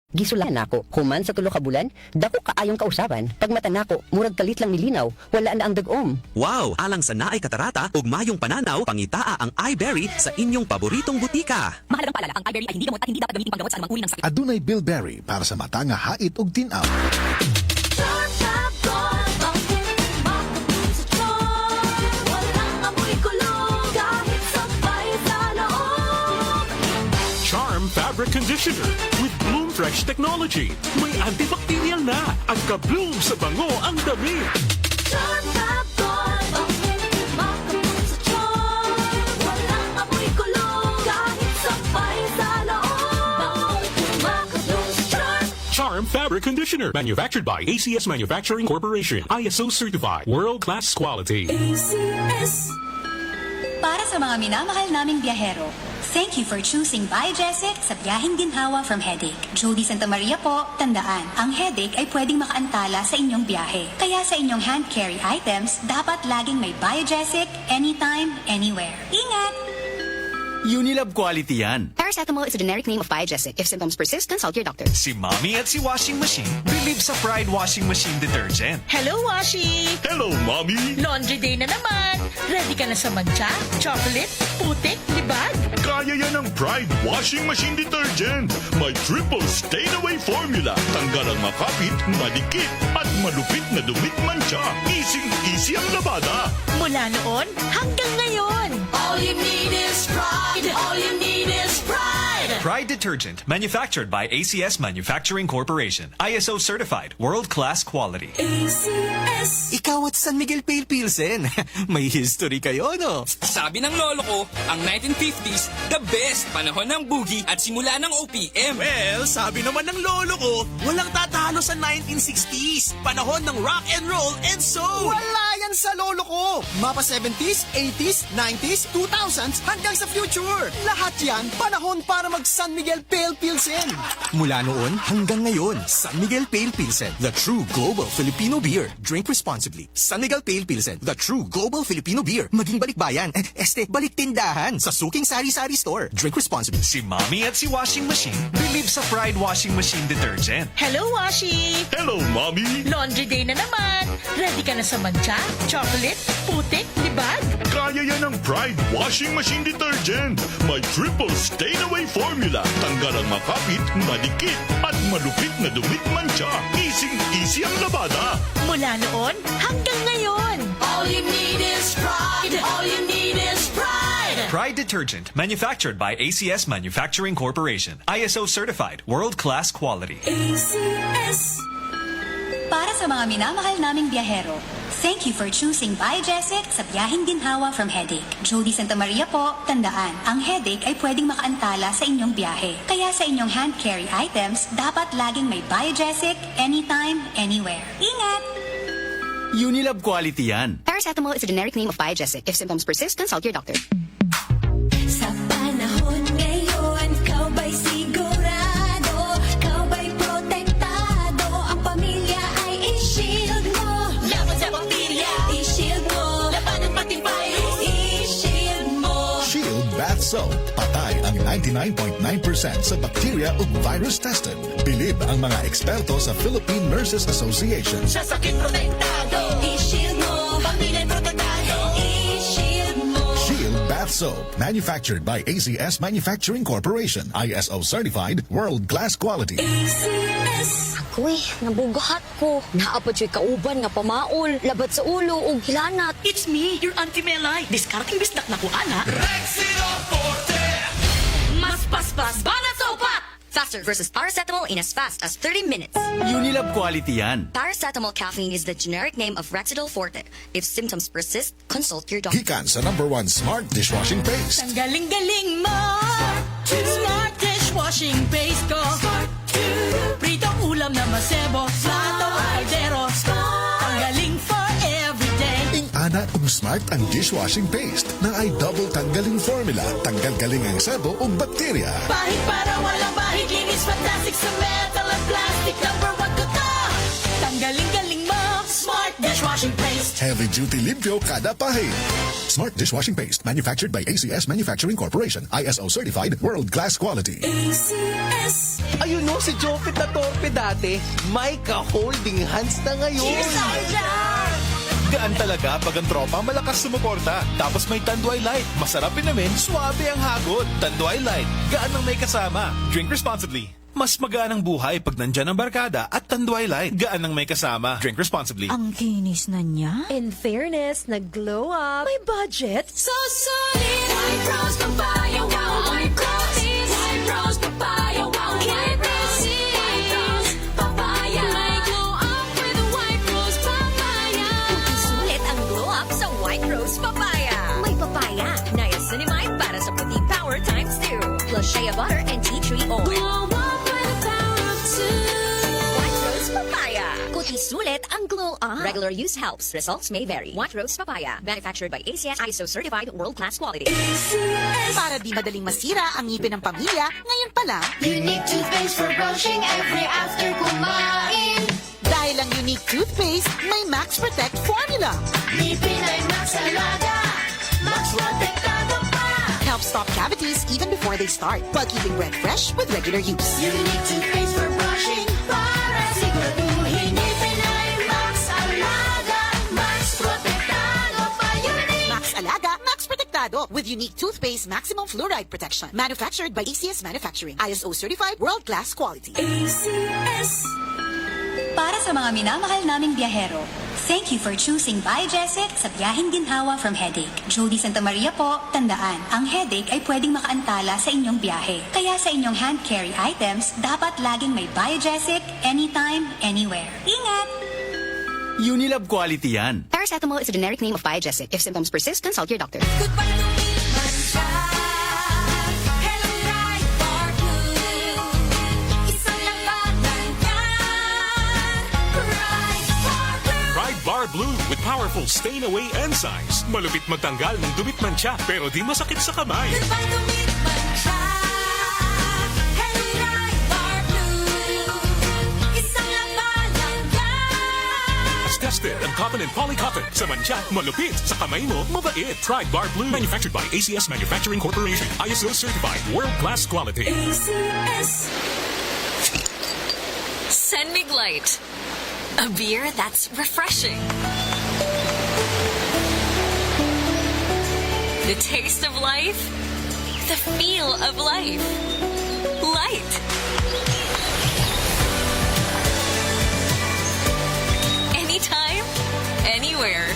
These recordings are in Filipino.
Gisulan nako, human sa tulo ka bulan, dako kaayong kausaban. Pag mata nako, murag kalit lang nilinaw, wala na ang dagom. Wow! Alang sa naay katarata, ug mayong pananaw, pangitaa ang iBerry sa inyong paboritong butika. Mahalagang paalala, ang iBerry ay hindi gamot at hindi dapat gamitin panggamot sa anumang uri ng sakit. Adunay Bilberry para sa mata nga hait ug tinaw. Charm Fabric Conditioner with Bloom Fresh Technology. May antibacterial na at ka-bloom sa bango ang damit. Charm Fabric Conditioner, manufactured by ACS Manufacturing Corporation. ISO certified, world-class quality. Para sa mga minamahal naming biyahero, thank you for choosing Biogesic sa biyaheng ginhawa from headache. Jody Santa Maria po, tandaan, ang headache ay pwedeng makaantala sa inyong biyahe. Kaya sa inyong hand carry items, dapat laging may Biogesic anytime, anywhere. Ingat! Unilab quality yan. Paracetamol is a generic name of Biogesic. If symptoms persist, consult your doctor. Si Mommy at si Washing Machine believe sa Pride Washing Machine Detergent. Hello, Washi! Hello, Mommy! Laundry day na naman! Ready ka na sa mancha, chocolate, putik, libag? Kaya yan ang Pride Washing Machine Detergent. May triple stain-away formula. Tanggal ang makapit, madikit, at malupit na dumit mancha. Easy ang labada. Mula noon hanggang ngayon. All you need is pride. All you need is pride. Pride Detergent, manufactured by ACS Manufacturing Corporation. ISO certified, world-class quality. Ikaw at San Miguel Pale Pilsen. May history kayo, no? Sabi ng lolo ko, ang 1950s, the best panahon ng boogie at simula ng OPM. Well, sabi naman ng lolo ko, walang tatalo sa 1960s. Panahon ng rock and roll and soul. Wala yan sa lolo ko. Mapa 70s, 80s, 90s, 2000s, hanggang sa future. Lahat yan, panahon para mag San Miguel Pale Pilsen. Mula noon hanggang ngayon, San Miguel Pale Pilsen, the true global Filipino beer. Drink responsibly. San Miguel Pale Pilsen, the true global Filipino beer. Maging balikbayan, balik tindahan sa suking sari-sari store. Drink responsibly. Si Mommy at si Washing Machine believe sa Pride Washing Machine Detergent. Hello, Washi! Hello, Mommy! Laundry day na naman. Ready ka na sa mancha, chocolate, putik, libag? Kaya yan ang Pride Washing Machine Detergent. May triple stain-away formula. Tanggal ang makapit, madikit, at malupit na dumit mancha. Easy ang labada. Mula noon hanggang ngayon. All you need is pride. All you need is pride. Pride Detergent, manufactured by ACS Manufacturing Corporation. ISO certified, world-class quality. Para sa mga minamahal naming biyahero, thank you for choosing Biogesic sa biyaheng ginhawa from headache. Jody Santa Maria po, tandaan, ang headache ay pwedeng makaantala sa inyong biyahe. Kaya sa inyong hand carry items, dapat laging may Biogesic anytime, anywhere. Ingat! Unilab quality yan. Paracetamol is a generic name of Biogesic. If symptoms persist, consult your doctor. Sa panahon ngayon, kau ba'y sigurado? Kau ba'y protektado? Ang pamilya ay i-shield mo. Laban sa bakterya, i-shield mo. Laban ng pati virus, i-shield mo. Shield Bath Soap. Patay ang 99.9% sa bacteria ug virus tested. Bilib ang mga eksperto sa Philippine Nurses Association. Sa sakit protektado, i-shield mo. Pamilya protektado, i-shield mo. Shield Bath Soap. Manufactured by ACS Manufacturing Corporation. ISO certified, world-class quality. Uy, nabugahat ko. Naapod siya'y kauban nga pamaol, labat sa ulo ug hilanat. It's me, your Auntie Melay. Discarding bisdak na ko, ana. Mas paspas, banat sopat! Faster versus paracetamol in as fast as 30 minutes. Unilab quality yan. Paracetamol caffeine is the generic name of Rexidol Forte. If symptoms persist, consult your doctor. Gikan sa #1 Smart Dishwashing Paste. Ang galing-galing mo! Smart dishwashing paste ko. Pritong ulam na masebo. Plato kaldero. Ang galing for everyday. Ingana ug smart ang dishwashing paste na ay double tanggaling formula. Tanggal galing ang sebo ug bakterya. Bahid para walang bahid. Linis fantastic sa metal at plastic. #1 ko to. Tanggaling-galing mo. Smart dishwashing paste. Heavy duty limpyo kada pahid. Smart dishwashing paste manufactured by ACS Manufacturing Corporation. ISO certified, world-class quality. Ayun no, si Jopit na torpe dati. May ka-holding hands na ngayon. Gaan talaga pag ang tropa malakas sumuporta. Tapos may Tanduay Light. Masarap namin, suwabe ang hagod. Tanduay Light, gaan ang may kasama. Drink responsibly. Mas magaan ang buhay pag nandyan ang barkada at Tanduay Light. Gaan ang may kasama. Drink responsibly. Ang kinis na niya. In fairness, nag-glow up. May budget. So solid. White Rose Papaya, wow. White Rose. White Rose Papaya, wow. White Rose. White Rose Papaya. May glow up with the White Rose Papaya. Sulit ang glow up sa White Rose Papaya. May papaya, niacinamide para sa puti power times 2. Plus shea butter and tea tree oil. Glow up with the power of 2. White Rose Papaya. Kuti sulit ang glow up. Regular use helps. Results may vary. White Rose Papaya. Manufactured by ACS ISO certified world-class quality. Para di madaling masira ang ngipin ng pamilya, ngayon pa lang, Unique toothpaste for brushing every after kumain. dahil ang unique toothpaste, may Max Protect formula. Ngipin ay Max Alaga. Max Protektado pa. Helps stop cavities even before they start, while keeping breath fresh with regular use. Unique toothpaste for brushing. Para siguraduhin ngipin ay Max Alaga. Max Protektado pa. Unique. Max Alaga, Max Protectado with unique toothpaste maximum fluoride protection. Manufactured by ACS Manufacturing. ISO certified world-class quality. Para sa mga minamahal naming biyahero, thank you for choosing Bijesit sa biyaheng ginhawa from Headache. Jody Santa Maria po, tandaan, ang headache ay pwedeng makaantala sa inyong biyahe. Kaya sa inyong hand carry items, dapat laging may Bijesit anytime, anywhere. Ingat! Unilab quality yan. Paracetamol is a generic name of Biogesic. If symptoms persist, consult your doctor. Pride Bar Blue with powerful stain-away enzymes. Malupit magtanggal ng dumit mancha pero di masakit sa kamay. As tested ang cotton and polycotton. Sa mancha, malupit. Sa kamay mo, mabait. Pride Bar Blue. Manufactured by ACS Manufacturing Corporation. ISO certified. World-class quality. Senmig Light. A beer that's refreshing. The taste of life. The feel of life. Light. Anytime, anywhere.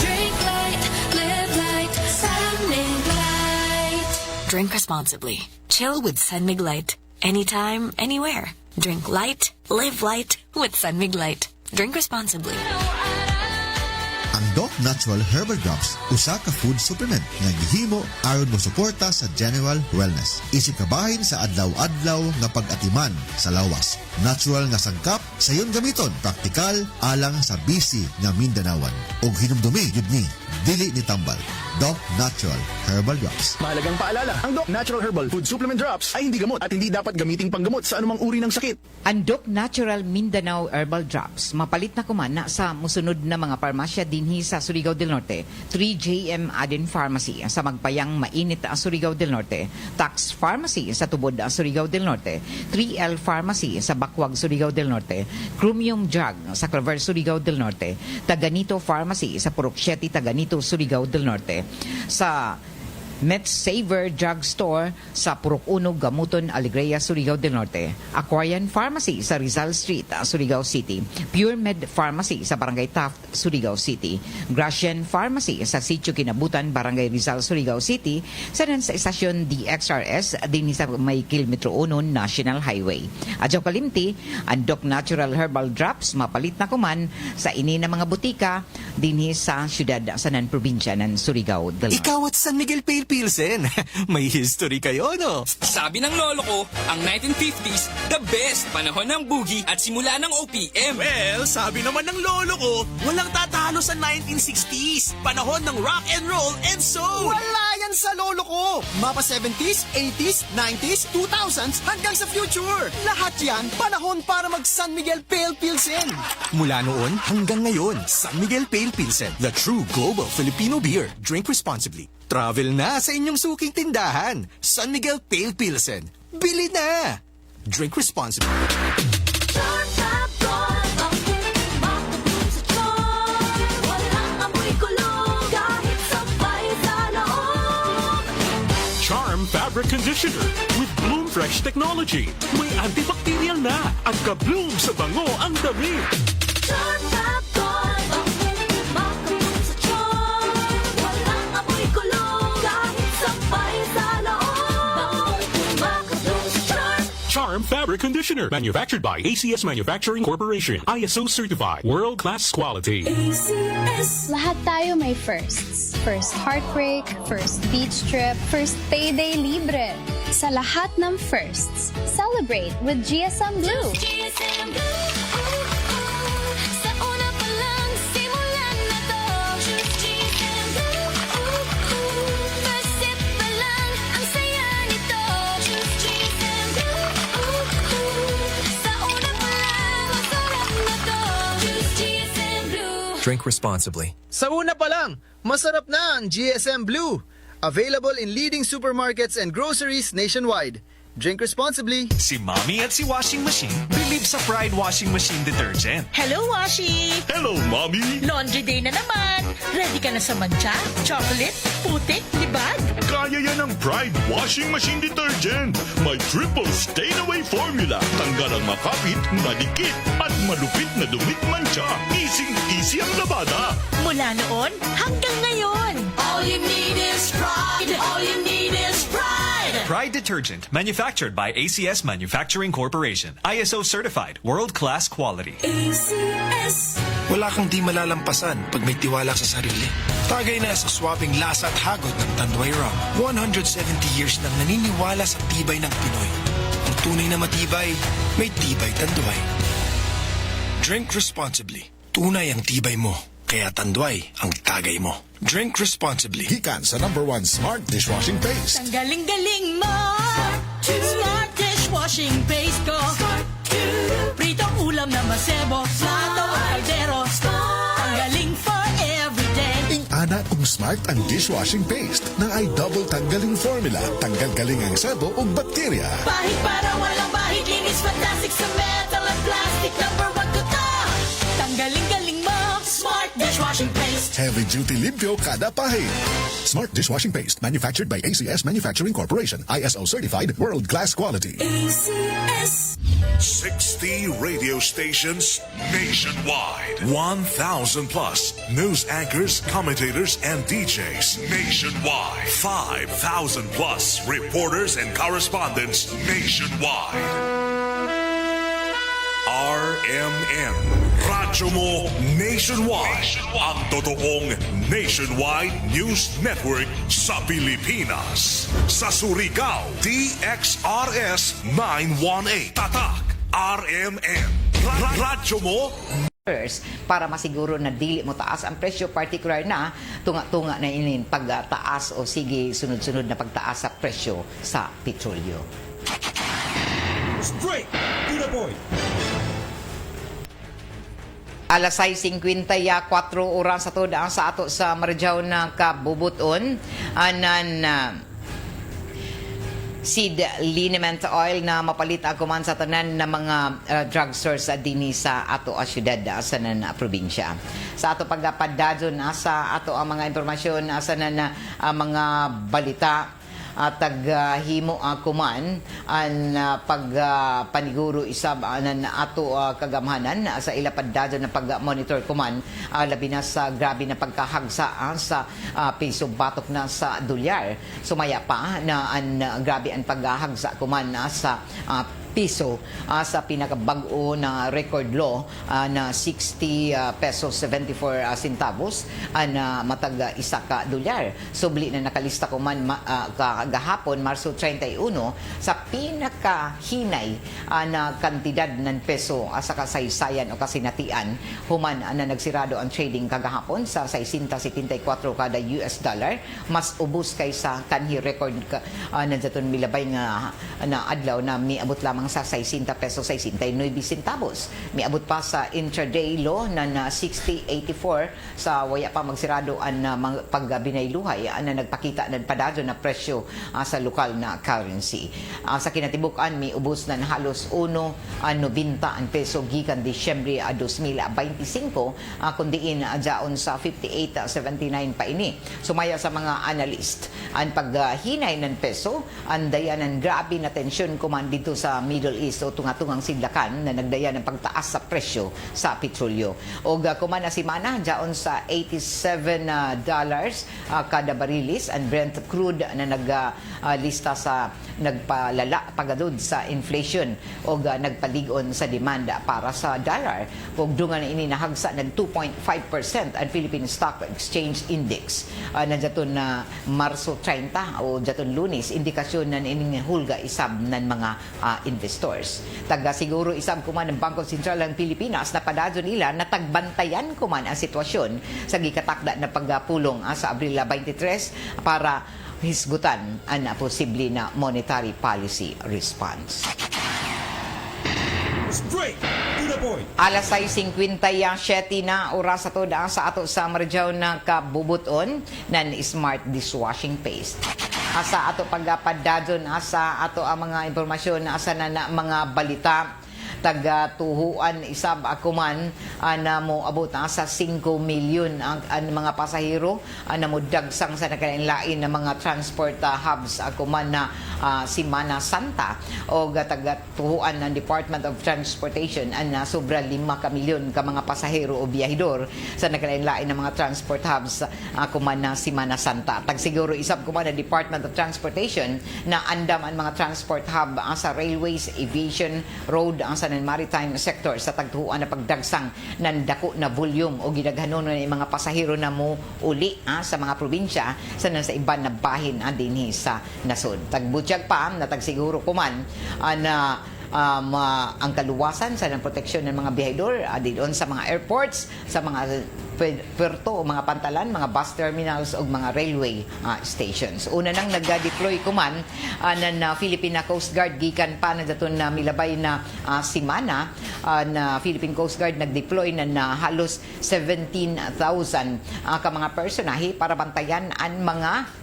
Drink light, live light, Senmig Light. Drink responsibly. Chill with Senmig Light. Anytime, anywhere. Drink light, live light with Senmig Light. Drink responsibly. Ang Doc Natural Herbal Drops, usa ka food supplement nga gihimo aron mo suporta sa general wellness. Isip kabahin sa adlaw-adlaw nga pag-atiman sa lawas. Natural nga sangkap sayon gamiton, praktikal alang sa busy nga Mindanawan. Og hinumdumi jud ni dili ni tambal. Doc Natural Herbal Drops. Mahalagang paalala, ang Doc Natural Herbal Food Supplement Drops ay hindi gamot at hindi dapat gamiting panggamot sa anumang uri ng sakit. Ang Doc Natural Mindanao Herbal Drops, mapalit na kumana sa musunod na mga parmasya dinhi sa Surigao del Norte. 3JM Aden Pharmacy sa Magpayang Mainit ang Surigao del Norte. Tax Pharmacy sa Tubod ang Surigao del Norte. 3L Pharmacy sa Bakwag, Surigao del Norte. Chromium Drug sa Clover, Surigao del Norte. Taganito Pharmacy sa Purok 7, Taganito, Surigao del Norte. Sa MedSaver Drug Store sa Purok 1, Gamuton, Alegria, Surigao del Norte. Aquarian Pharmacy sa Rizal Street, Surigao City. Pure Med Pharmacy sa Barangay Taft, Surigao City. Gracian Pharmacy sa Sitio Kinabutan, Barangay Rizal, Surigao City. Sa Estasyon DXRS din sa may Kilometro 1 National Highway. Adyo kalimti, ang Doc Natural Herbal Drops mapalit na kuman sa ini na mga butika dinhi sa syudad sa probinsya ng Surigao del Norte. Ikaw at San Miguel Pale Pilsen. May history kayo, no? Sabi ng lolo ko, ang 1950s, the best panahon ng boogie at simula ng OPM. Well, sabi naman ng lolo ko, walang tatalo sa 1960s. Panahon ng rock and roll and soul. Wala yan yan sa lolo ko! Mapa 70s, 80s, 90s, 2000s hanggang sa future! Lahat yan, panahon para mag San Miguel Pale Pilsen! Mula noon hanggang ngayon, San Miguel Pale Pilsen, the true global Filipino beer. Drink responsibly. Travel na sa inyong suking tindahan. San Miguel Pale Pilsen. Bili na! Drink responsibly. Charm Fabric Conditioner with Bloom Fresh Technology. May antibacterial na at ka-bloom sa bango ang damit. Charm Fabric Conditioner, manufactured by ACS Manufacturing Corporation. ISO certified, world-class quality. Lahat tayo may firsts. First heartbreak, first beach trip, first payday libre. Sa lahat ng firsts, celebrate with GSM Blue. GSM Blue. Sa una pa lang, simulan na to. Choose GSM Blue. First sip pa lang, ang saya nito. Choose GSM Blue. Sa una pa lang, masarap na to. Choose GSM Blue. Drink responsibly. Sa una pa lang, masarap na ang GSM Blue. Available in leading supermarkets and groceries nationwide. Drink responsibly. Si Mommy at si Washing Machine believe sa Pride Washing Machine Detergent. Hello, Washi! Hello, Mommy! Laundry day na naman. Ready ka na sa mancha, chocolate, putik, libag? Kaya yan ang Pride Washing Machine Detergent. May triple stain-away formula. Tanggal ang makapit, madikit, at malupit na dumit mancha. Easy ang labada. Mula noon hanggang ngayon. All you need is pride. All you need is pride. Pride Detergent, manufactured by ACS Manufacturing Corporation. ISO certified, world-class quality. ACS. Wala kang di malalampasan pag may tiwala sa sarili. Tagay na sa swabing lasa at hagod ng Tanduay Rum. 170 years nang naniniwala sa tibay ng Pinoy. Ang tunay na matibay, may tibay Tanduay. Drink responsibly. Tunay ang tibay mo. Kaya Tanduay ang tagay mo. Drink responsibly. Gikan sa #1 Smart Dishwashing Paste. Ang galing-galing mo. Smart dishwashing paste ko. Pritong ulam na masebo. Plato o kaldero. Ang galing for everyday. Ingana kung smart ang dishwashing paste na ay double tanggaling formula. Tanggal galing ang sebo o bakterya. Bahid para walang bahid. Linis fantastic sa metal at plastic. #1 ko to. Tanggaling-galing mo. Smart dishwashing paste. Heavy duty limpyo kada pahid. Smart Dishwashing Paste, manufactured by ACS Manufacturing Corporation. ISO certified, world-class quality. ACS. 60 radio stations nationwide. 1,000 plus news anchors, commentators, and DJs nationwide. 5,000 plus reporters and correspondents nationwide. RMN. Radyo mo nationwide. Ang totoong nationwide news network sa Pilipinas. Sa Surigao, DXRS 918. Tatak, RMN. Radyo mo para masiguro na dili mo taas ang presyo, particular na tunga-tunga na inin pagtaas o sige sunod-sunod na pagtaas sa presyo sa petrolyo. Straight to the point. Alas 6:54 oras sa tudaan sa ato sa Marijaw na kabubuton anan seed liniment oil na mapalit ang kuman sa tanan na mga drugstores dinhi sa ato a syudad sa nan probinsya. Sa ato pagpadadon sa ato ang mga impormasyon sa nan mga balita taghimo kuman ang pagpaniguro isab anan ato kagamhanan sa ila paddadon na pag-monitor kuman labi na sa grabe na pagkahagsa sa piso batok na sa dolyar. Sumaya pa na ang grabe ang paghagsa kuman sa piso sa pinakabag-o na record low na 60 pesos 74 centavos na matag isa ka dolyar. Subli na nakalista ko man kagahapon Marso 31 sa pinakahinay na kantidad ng peso sa kasaysayan o kasinatian human na nagsirado ang trading kagahapon sa 674 kada US dollar, mas ubos kaysa kanhi record na daton milabay nga na adlaw na miabot lamang sa 60 pesos 69 centavos. Miabot pa sa intraday low na 60.84 sa waya pa magsirado ang pagbinayluhay na nagpakita ng padadyo na presyo sa lokal na currency. Sa kinatibukan miubos na halos 1.90 ang peso gikan Disyembre 2025 kundiin daon sa 58.79 pa ini. Sumaya sa mga analyst ang paghinay ng peso ang dayanan grabe na tensyon kuman dito sa Middle East o tunga-tungang sidlakan na nagdaya ng pagtaas sa presyo sa petrolyo. O kuman na si mana daon sa $87 kada barilis ang Brent crude na naglista sa nagpalala pagadud sa inflation o nagpaligon sa demanda para sa dollar. Pugdungan ini nahagsa ng 2.5% ang Philippine Stock Exchange Index na daton na Marso 30 o daton Lunes, indikasyon na ining hulga isab ng mga investors. Taga siguro isab kuman ng Bangko Sentral ng Pilipinas na padadyo nila na tagbantayan kuman ang sitwasyon sa gikatakda na pagpulong sa Abril 23 para hisgutan ang posible na monetary policy response. Straight to the point. Alas 6:57 na oras ato sa ato sa Marjaw na kabubuton ng Smart Dishwashing Paste. Asa ato pagpadadon asa ato ang mga impormasyon asa na mga balita taga-tuhuan isab ako man na mo abot sa 5 milyon ang mga pasahero na mo dagsang sa nakalain-lain na mga transport hubs ako man na Semana Santa o taga-tuhuan ng Department of Transportation na sobra 5 ka milyon ka mga pasahero o biyahidor sa nakalain-lain na mga transport hubs ako man na Semana Santa. Tagsiguro isab ko man na Department of Transportation na andam ang mga transport hub sa railways, aviation, road, sa maritime sector sa tagtuhuan na pagdagsang ng dako na volume o gidaghanon ng mga pasahero na mo uli sa mga probinsya sa iban na bahin dinhi sa nasod. Tagbutyag pa na tagsiguro kuman na ang kaluwasan sa proteksyon ng mga biyahidor doon sa mga airports, sa mga puerto o mga pantalan, mga bus terminals o mga railway stations. Una nang nag-deploy kuman ng Philippine Coast Guard gikan pa na daton na milabay na semana na Philippine Coast Guard nag-deploy na halos 17,000 ka mga personahe para bantayan ang mga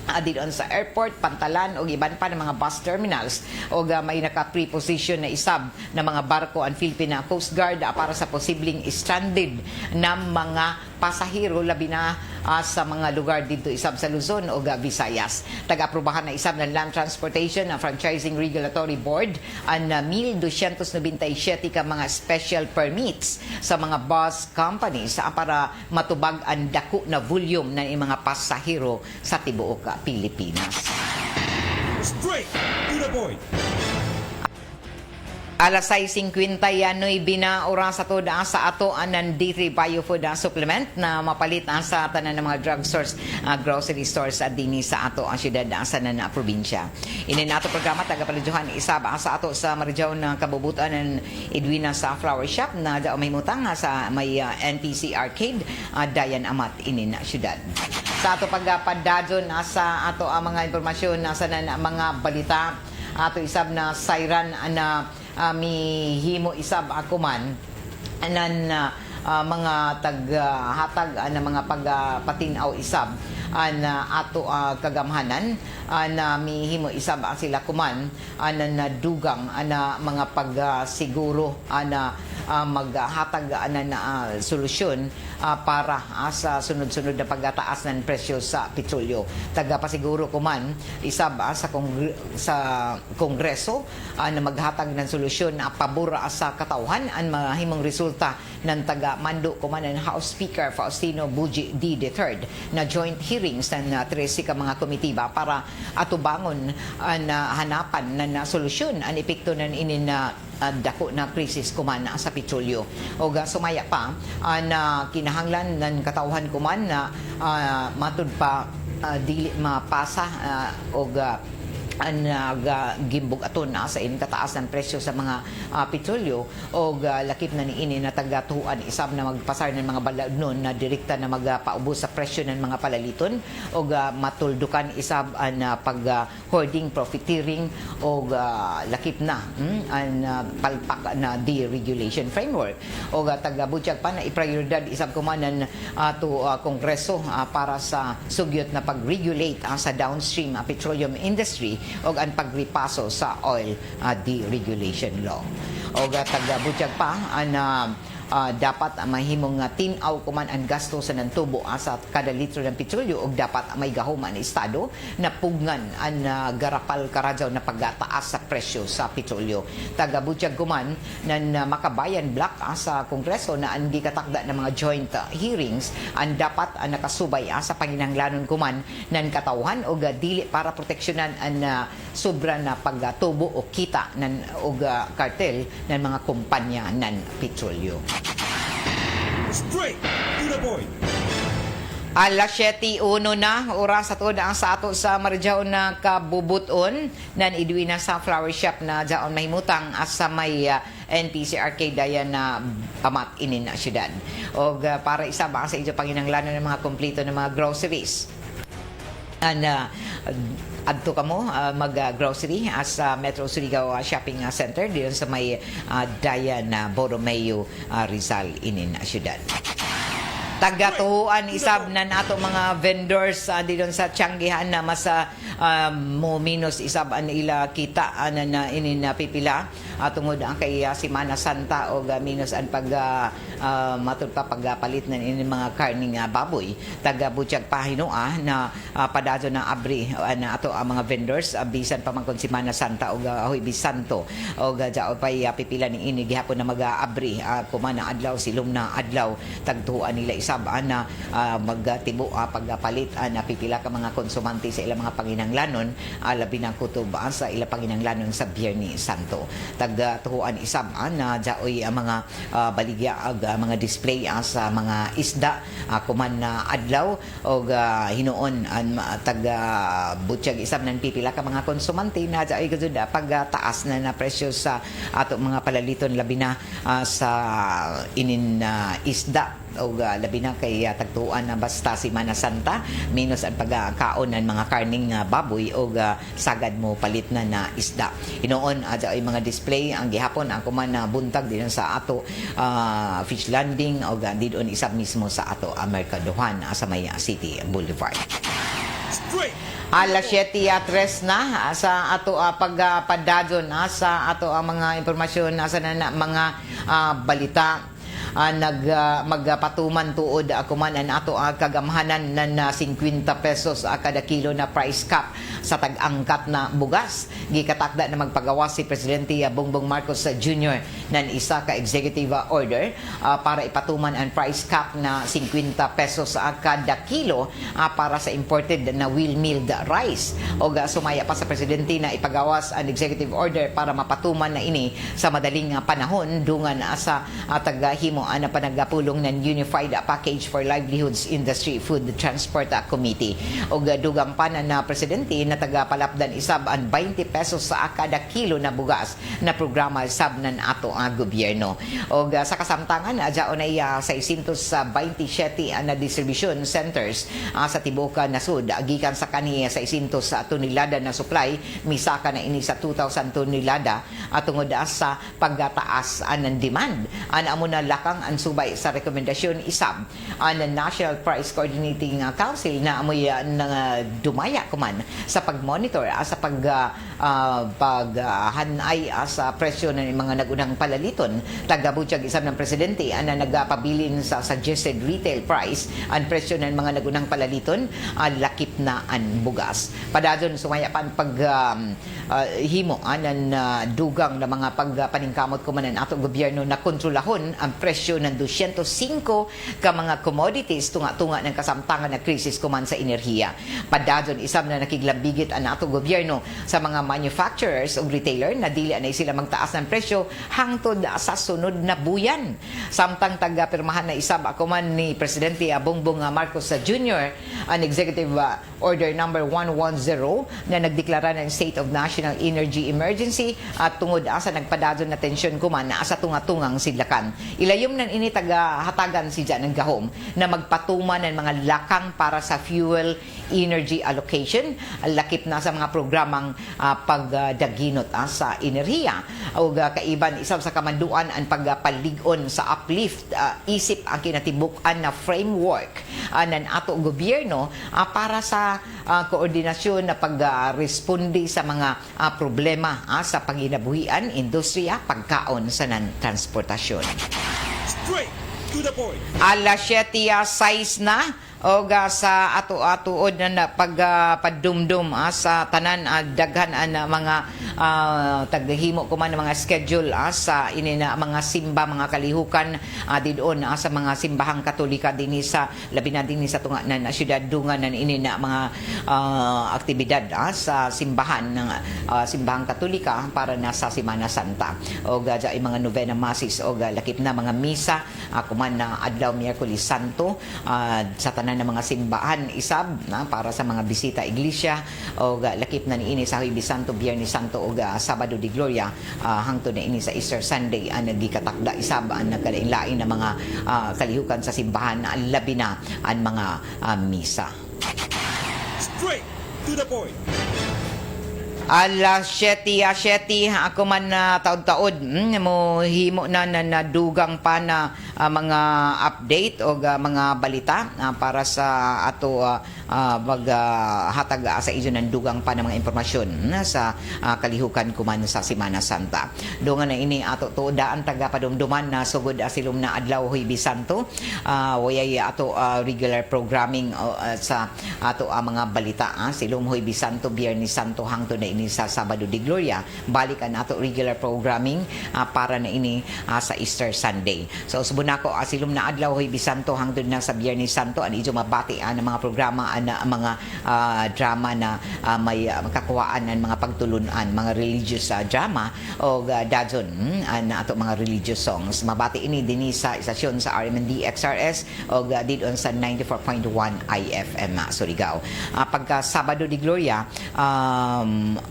doon sa airport, pantalan o iban pa ng mga bus terminals o may naka-preposition na isab na mga barko ang Philippine Coast Guard para sa posibleng stranded na mga pasahero labi na sa mga lugar dito isab sa Luzon o Visayas. Taga-aprobahan na isab ng Land Transportation ng Franchising Regulatory Board ang 1,297 ka mga special permits sa mga bus companies para matubag ang dako na volume ng mga pasahero sa tibuok Pilipinas. Straight to the point. Alas 6:59 na oras ato sa ato ang D3 Biofood Supplement na mapalit sa tanan ng mga drugstores, grocery stores dinhi sa ato ang syudad sa na probinsya. Ini nato programa taga-paludyohan isab sa ato sa Marjaw na kabubutan ng Edwina sa Flower Shop na may mutang sa may NPC Arcade Dayan Amat inin syudad. Sa ato pagpadadyon sa ato ang mga impormasyon sa mga balita ato isab na siren na mihimo isab ako man anan mga taghatag na mga pagpatinaw isab na ato kagamhanan na mihimo isab sila kuman na dugang na mga pagsiguro na maghatag na solusyon para sa sunod-sunod na pagtaas ng presyo sa petrolyo. Tagapasiguro ko man isab sa Kongreso na maghatag ng solusyon na pabor sa katawhan ang mahimong resulta ng taga-mando ko man ng House Speaker Faustino Buji D. III na joint hearings ng 13 ka mga komitiba para atubangon na hanapan na solusyon ang epekto ng inin na dako na krisis kuman sa petrolyo. O sumaya pa na kinahanglan ng katawhan kuman na matud pa dili mapasa gimbog aton sa kataas ng presyo sa mga petrolyo o lakip na niini na tagatuan isab na magpasar ng mga baladnon na direkta na magpaubos sa presyo ng mga palaliton o matuldukan isab na pag-hoarding, profiteering o lakip na ang palpak na deregulation framework o tagabutyag pa na iprioridad isab kumanan to Kongreso para sa sugyot na pag-regulate sa downstream petroleum industry o ang pagripaso sa oil deregulation law. O tagabutyag pa dapat mahimong tinaw kuman ang gasto sa nantubo sa kada litro ng petrolyo o dapat may gahuman Estado na pugnan ang garapal karadyaw na pagtaas sa presyo sa petrolyo. Tagabutyag kuman ng Makabayan Block sa Kongreso na ang gikatakda ng mga joint hearings ang dapat nakasubay sa panginahanglanon kuman ng katawhan o dili para proteksyonan ang sobra na pagtubo o kita o kartel ng mga kumpanya ng petrolyo. Straight to the point. Alas 7:01 na, oras sa ato sa Marjaw na kabubuton nan idwi na sa flower shop na jaon mahimutang sa may NPC Arcade dayan na amat inin na syudad. O para isama sa inyo panginahanglanon ng mga kompleto ng mga groceries. Adto kamo mag-grocery sa Metro Surigao Shopping Center diyon sa may Dayan Borromeo Rizal inin syudad. Tagatuhuan isab na nato mga vendors didon sa Tianggihan na mas mo minus isab an ila kita na inin pipila tungod ang kay Semana Santa o minus an pag matud pa pagpalit na inin mga karning baboy. Tagabutyag pahinoa na padado na abri na ato ang mga vendors bisan pa man kon Semana Santa o Huwebes Santo o jao pay pipila ni ini gihapon na mag-abri kumana adlaw silum na adlaw tagtuhuan nila isab na magtibo pagpalit na pipila ka mga konsumante sa ilang mga panginahanglanon labi na kutob sa ilang panginahanglanon sa Biyernes Santo. Tagtuhuan isab na jaoy ang mga baligya mga display sa mga isda kuman na adlaw o hinuon butyag isab ng pipila ka mga konsumante na jaoy gud pagtaas na presyo sa ato mga palaliton labi na sa inin isda o labi na kay tagtuan na basta Semana Santa minus ang pagkaon ng mga karning baboy o sagad mo palit na isda. Inoon ay mga display ang gihapon ang kuman na buntag din sa ato fish landing o didon isab mismo sa ato Mercadohan sa may City Boulevard. Alas 7:03 na sa ato pagpadadon sa ato mga impormasyon sa mga balita. Magpatuman tuod ako man ang ato kagamhanan na 50 pesos kada kilo na price cap sa tag-angkat na bugas. Gikatakda na magpagawas si Presidente Bongbong Marcos Jr. ng isa ka executive order para ipatuman ang price cap na 50 pesos kada kilo para sa imported na wheat milled rice. O sumaya pa sa Presidente na ipagawas ang executive order para mapatuman na ini sa madaling panahon dungan sa tagahimo na panagapulong ng Unified Package for Livelihoods Industry Food Transport Committee. O dugang pa na Presidente na tagapalapdan isab ang 20 pesos sa kada kilo na bugas na programa sab ng ato gobyerno. O sa kasamtangan, adyaon ay 627 na distribution centers sa tibuok nasud gikan sa kani 600 tonelada na supply misaka na ini sa 2,000 tonelada tungod sa pagtaas ng demand. Amo na lakang ang subay sa rekomendasyon isab ang National Price Coordinating Council na amoy dumaya kuman sa sa pagmonitor sa paghanay sa presyo ng mga nagunang palaliton. Tagabutyag isab ng presidente na nagpabilin sa suggested retail price ang presyo ng mga nagunang palaliton lakip na ang bugas. Padadon sumaya pa ang paghimo ng dugang na mga pagpaningkamot kumanan ato gobyerno na kontrolahon ang presyo ng 205 ka mga commodities tunga-tunga ng kasamtangan na krisis kuman sa enerhiya. Padadon isab na nakiglambigit ang ato gobyerno sa mga manufacturers o retailer na dili na sila magtaas ng presyo hangtod sa sunod na buyan. Samtang taga-pirmahan na isab kuman ni Presidente Bongbong Marcos Jr. ang Executive Order number 110 na nagdeklara ng State of National Energy Emergency at tungod sa nagpadadon na tensyon kuman sa tunga-tungang sidlakan. Ilayom nan ini taga-hatagan si Jan ng gahom na magpatuman ng mga lakang para sa fuel energy allocation, lakip na sa mga programang pagdaginot sa enerhiya. O kaiban isab sa kamanduan ang pagpaligon sa uplift isip ang kinatibukan na framework ng ato gobyerno para sa koordinasyon na pagresponde sa mga problema sa panginabuhian, industriya, pagkaon sa transportasyon. Straight to the point. Alas 7:06 na o sa ato-atuod na pagpadumdum sa tanan daghan ang mga taghimo kuman ng mga schedule sa ini na mga simba, mga kalihukan didon sa mga simbahang katolika dinhi sa labi na dinhi sa tunga na syudad dungan na ini na mga aktibidad sa simbahan ng simbahang katolika para na sa Semana Santa o gadya mga novena masses o lakip na mga misa kuman na adlaw Miyerkules Santo sa tanan ng mga simbahan isab para sa mga bisita iglesia o lakip na niini sa Huwebes Santo, Biyernes Santo o Sabado de Gloria hangtod na ini sa Easter Sunday ang nagikatakda isab ang nagkalain-lain na mga kalihukan sa simbahan labi na ang mga misa. Straight to the point. Alas 7:07 ako man taod-taod mo himo na dugang pa na mga update o mga balita para sa ato maghatag sa inyo ng dugang pa ng mga impormasyon sa kalihukan kuman sa Semana Santa. Dungan na ini ato tuodaan taga padumduman na sugod silum na adlaw Huwebes Santo wayay ato regular programming sa ato mga balita silum Huwebes Santo, Biyernes Santo hangtod na ini sa Sabado de Gloria. Balikan nato regular programming para na ini sa Easter Sunday. So subon nako asilum na adlaw Huwebes Santo hangtod na sa Biyernes Santo ani idyo mabati ang mga programa na mga drama na may makakuhaan ng mga pagtulunan, mga religious drama o dadson na ato mga religious songs. Mabati ini dinhi sa istasyon sa RMND XRS o didon sa 94.1 IFM Surigao. Pagka Sabado de Gloria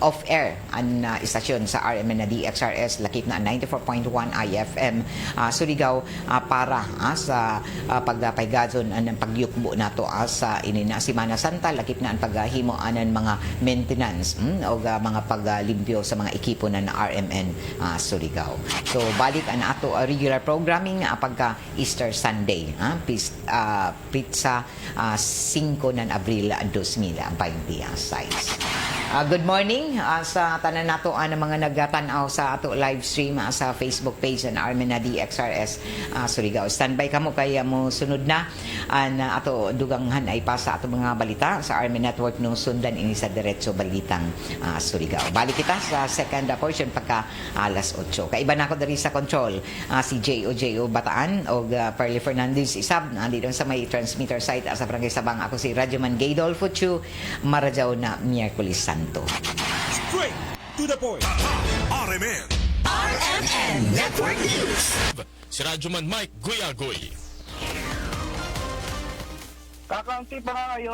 off-air ang istasyon sa RMND XRS lakip na 94.1 IFM Surigao para sa pagpaygadson ang pagyukbo nato sa ini na Semana Santa lakip na ang paghimo anan mga maintenance o mga paglimpyo sa mga ekipo na RMN Surigao. So balik ang ato regular programming pagka Easter Sunday pizza 5 ng Abril 2026. Good morning sa tanan nato ang mga nagatan-aw sa ato live stream sa Facebook page ng RMND XRS Surigao. Standby kamo kay mo sunod na ang ato duganghan ay pa sa ato mga balita sa RMN Network no sundan ini sa Diretso Balitang Surigao. Balik kita sa second portion pagka alas 8. Kaiba na ako diri sa control si J.O. Bataan o Perly Fernandez isab nandito sa may transmitter site sa Barangay Sabang. Ako si Radyoman Gaydolfo Chu Marajaw na Miyerkules Santo. Straight to the point. RMN Network News. Si Radyoman Mike Guyagoy. Kakaunti pa nga ngayon.